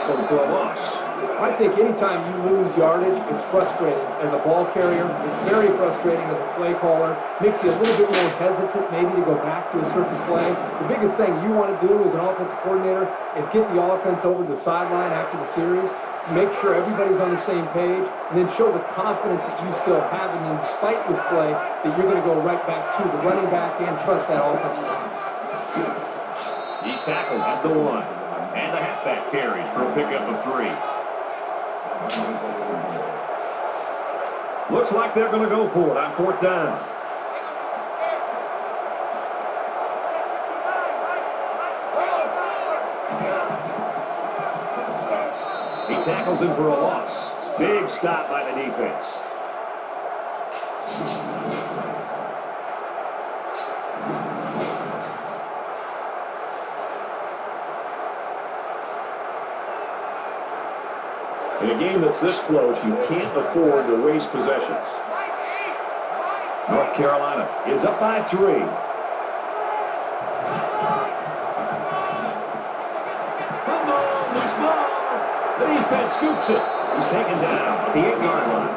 tackled for a loss. I think anytime you lose yardage, it's frustrating as a ball carrier. It's very frustrating as a play caller. Makes you a little bit more hesitant maybe to go back to a certain play. The biggest thing you want to do as an offensive coordinator is get the offense over to the sideline after the series, make sure everybody's on the same page, and then show the confidence that you still have in them despite this play that you're going to go right back to the running back and trust that offensive line. He's tackled at the 1. And the halfback carries for a pickup of 3. Looks like they're going to go for it on 4th down. He tackles him for a loss. Big stop by the defense. In a game that's this close, you can't afford to waste possessions. North Carolina is up by 3. Loose ball. The defense scoops it. He's taken down at the 8-yard line.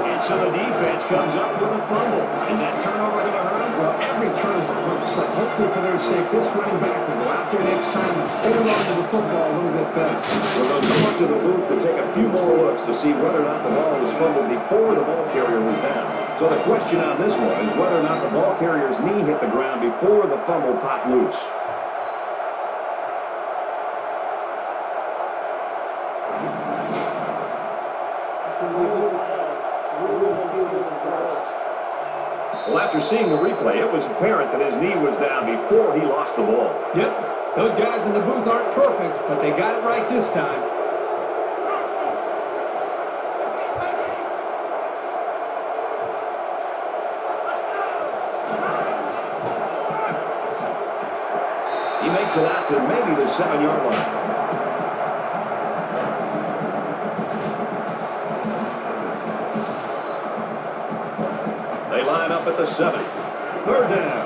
And so the defense comes up with a fumble. Is that turnover going to hurt him? Well, every turnover hurts, but hopefully for their sake, this running back will go out there next time and hold on to the football a little bit better. So they'll go up to the booth to take a few more looks to see whether or not the ball was fumbled before the ball carrier was down. So the question on this one is whether or not the ball carrier's knee hit the ground before the fumble popped loose. Well, after seeing the replay, it was apparent that his knee was down before he lost the ball. Yep, those guys in the booth aren't perfect, but they got it right this time. He makes it out to maybe the 7-yard line. They line up at the 7. 3rd down.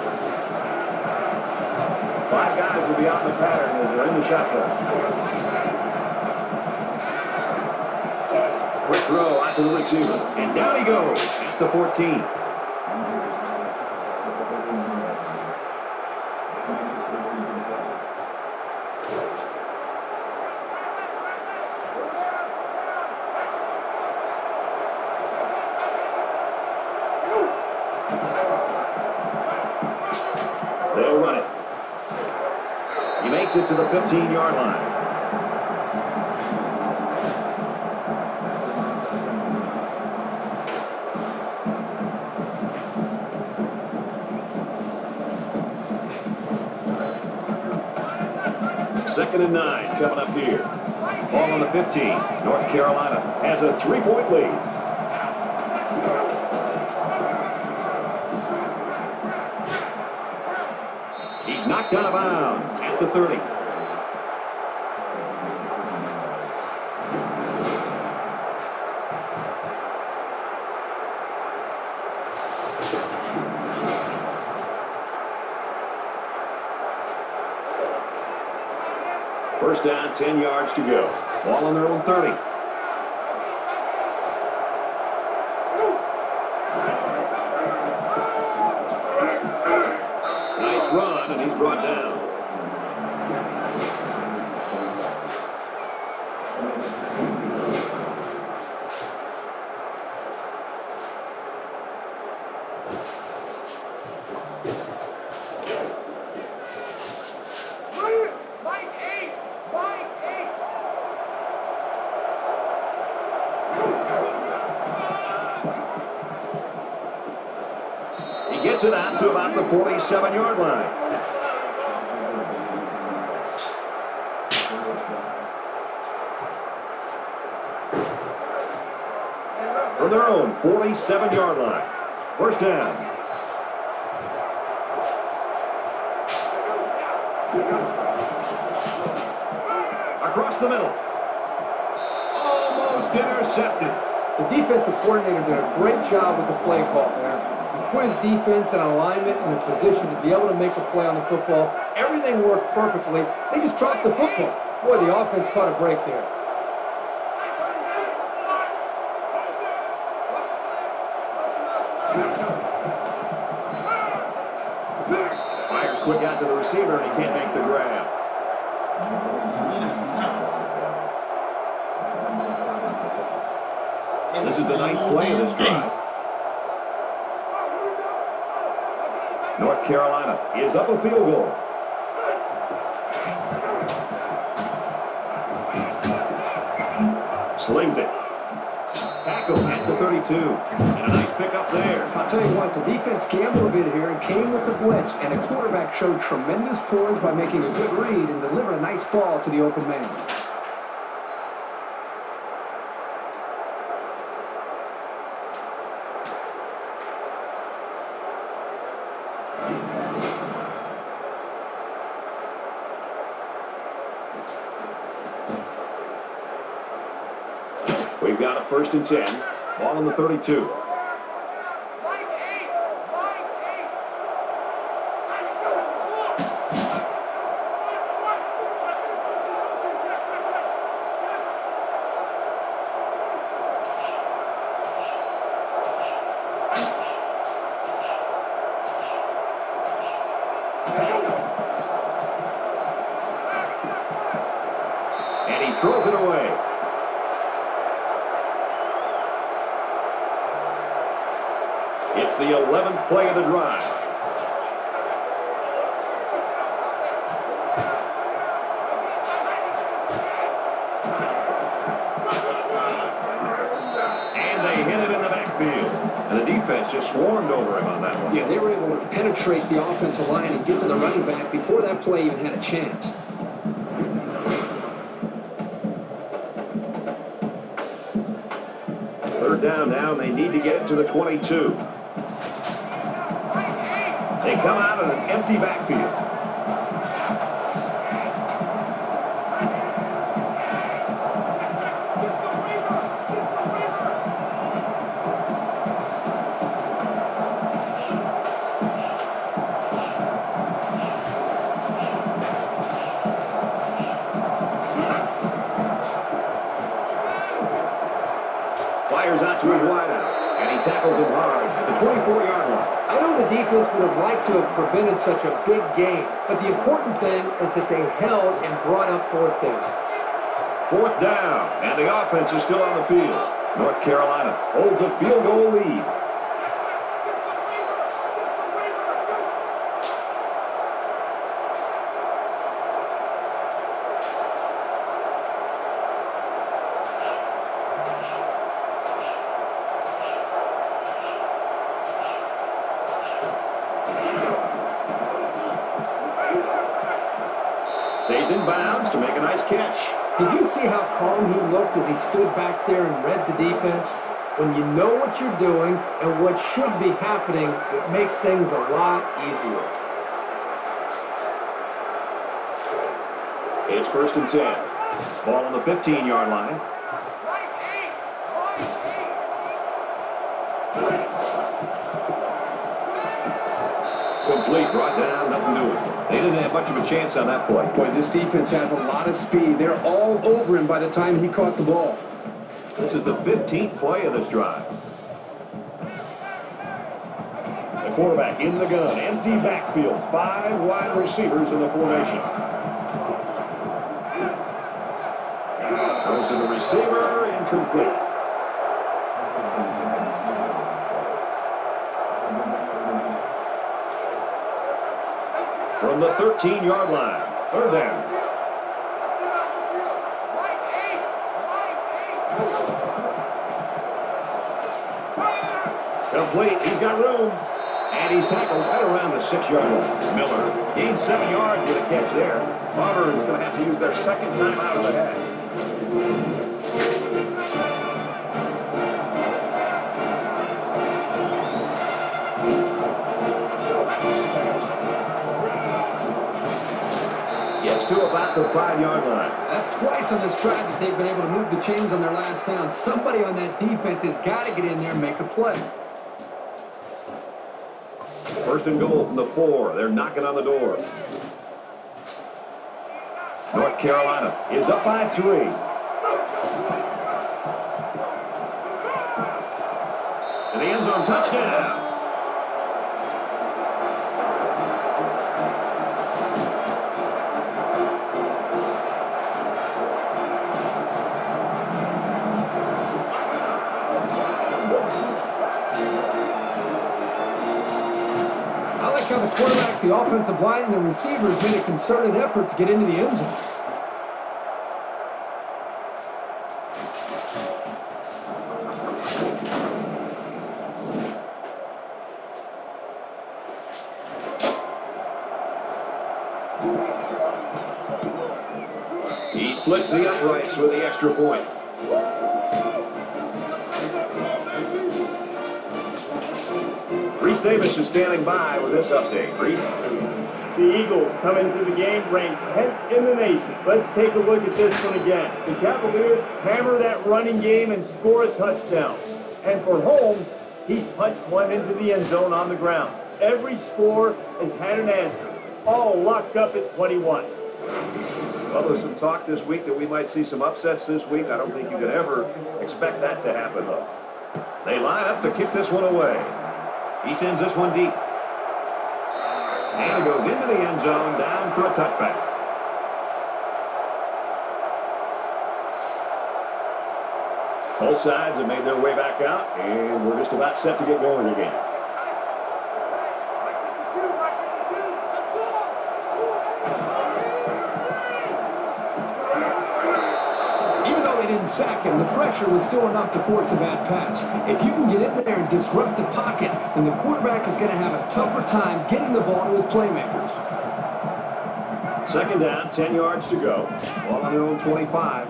5 guys will be out in the pattern as they're in the shotgun. Quick throw out to the receiver. And down he goes at the 14. They'll run it. He makes it to the 15-yard line. Second and 9 coming up here. Ball on the 15. North Carolina has a 3-point lead. He's knocked out of bounds at the 30. First down, 10 yards to go. Ball on their own 30. Nice run, and he's brought down. He gets it out to about the 47-yard line. From their own 47-yard line. First down. Across the middle. Almost intercepted. The defensive coordinator did a great job with the play call there. Put his defense in alignment and a position to be able to make a play on the football. Everything worked perfectly. They just dropped the football. Boy, the offense caught a break there. Fires quick out to the receiver, and he can't make the grab. This is the ninth play of this drive. North Carolina is up a field goal. Slings it. Tackle at the 32. And a nice pickup there. I'll tell you what, the defense gambled a bit here and came with the blitz, and the quarterback showed tremendous poise by making a good read and delivering a nice ball to the open man. We've got a 1st and 10. Ball on the 32. And he throws it away. It's the 11th play of the drive. And they hit it in the backfield. And the defense just swarmed over him on that one. Yeah, they were able to penetrate the offensive line and get to the running back before that play even had a chance. Third down now, and they need to get it to the 22. They come out in an empty backfield. Fires out to his wideout, and he tackles him hard at the 24-yard line. I know the defense would have liked to have prevented such a big game, but the important thing is that they held and brought up 4th down. 4th down, and the offense is still on the field. North Carolina holds a field goal lead. Stays in bounds to make a nice catch. Did you see how calm he looked as he stood back there and read the defense? When you know what you're doing and what should be happening, it makes things a lot easier. It's 1st and 10. Ball on the 15-yard line. Complete, brought down, nothing doing. They didn't have much of a chance on that play. Boy, this defense has a lot of speed. They're all over him by the time he caught the ball. This is the 15th play of this drive. The quarterback in the gun, empty backfield, 5 wide receivers in the formation. Goes to the receiver, incomplete. From the 13-yard line, 3rd down. Complete, he's got room. And he's tackled right around the 6-yard line. Miller gained 7 yards with a catch there. Auburn is going to have to use their 2nd time out of the half. Gets to about the 5-yard line. That's twice on this drive that they've been able to move the chains on their last down. Somebody on that defense has got to get in there and make a play. First and goal from the 4. They're knocking on the door. North Carolina is up by 3. To the end zone, touchdown. How the quarterback, the offensive line, and the receivers made a concerted effort to get into the end zone. He splits the uprights with the extra point. Reese Davis is standing by with this update. Reese? The Eagles come into the game ranked 10th in the nation. Let's take a look at this one again. The Cavaliers hammer that running game and score a touchdown. And for Holmes, he's punched one into the end zone on the ground. Every score has had an answer, all locked up at 21. Well, there's some talk this week that we might see some upsets this week. I don't think you could ever expect that to happen, though. They line up to kick this one away. He sends this one deep. And it goes into the end zone, down for a touchback. Both sides have made their way back out, and we're just about set to get going again. Didn't sack him, the pressure was still enough to force a bad pass. If you can get in there and disrupt the pocket, then the quarterback is going to have a tougher time getting the ball to his playmakers. Second down, 10 yards to go. Ball on their own 25.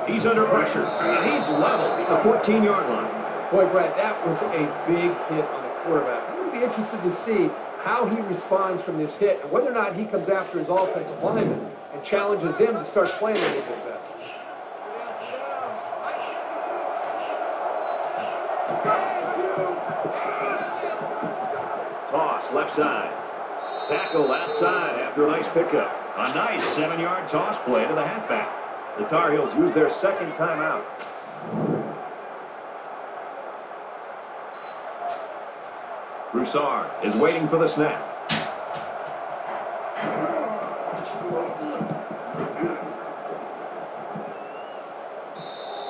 He's under pressure, and he's level at the 14-yard line. Boy, Brad, that was a big hit on the quarterback. I'm going to be interested to see how he responds from this hit and whether or not he comes after his offensive lineman and challenges him to start playing a little bit better. Toss left side. Tackle outside after a nice pickup. A nice 7-yard toss play to the halfback. The Tar Heels use their second timeout. Broussard is waiting for the snap.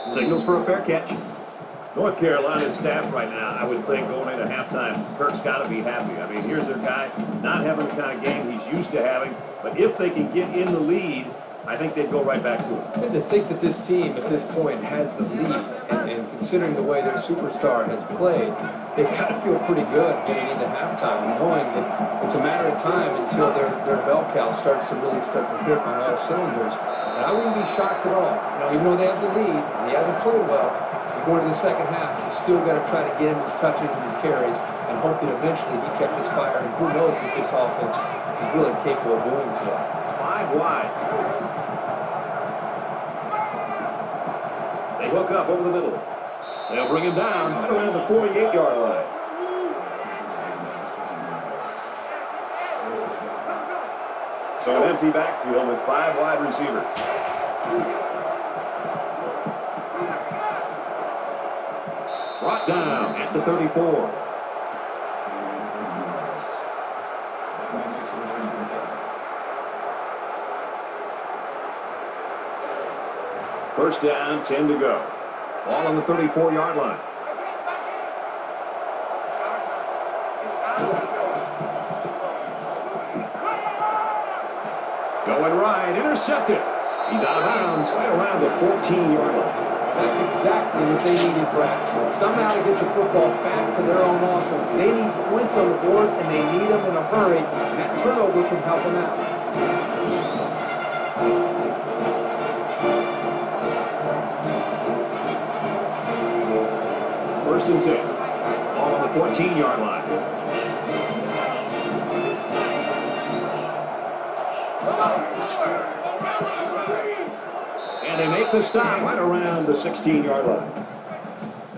Signals for a fair catch. North Carolina's staff right now, I would think, going into halftime, Kirk's got to be happy. I mean, here's their guy not having the kind of game he's used to having, but if they can get in the lead, I think they'd go right back to it. And to think that this team at this point has the lead, and considering the way their superstar has played, they've got to feel pretty good getting into halftime, knowing that it's a matter of time until their bell cow starts to really start to hit on all cylinders. And I wouldn't be shocked at all. You know, even though they have the lead, and he hasn't played well, you go into the second half, you still got to try to get him his touches and his carries, and hope that eventually he catches fire. And who knows what this offense is really capable of doing to it. 5 wide. They hook up over the middle. They'll bring him down right around the 48-yard line. So an empty backfield with 5 wide receivers. Brought down at the 34. First down, 10 to go. Ball on the 34-yard line. Going right, intercepted. He's out of bounds right around the 14-yard line. That's exactly what they needed, Brad. Somehow to get the football back to their own offense. They need points on the board, and they need them in a hurry. And that turnover can help them out. First and 10. Ball on the 14-yard line. And they make the stop right around the 16-yard line.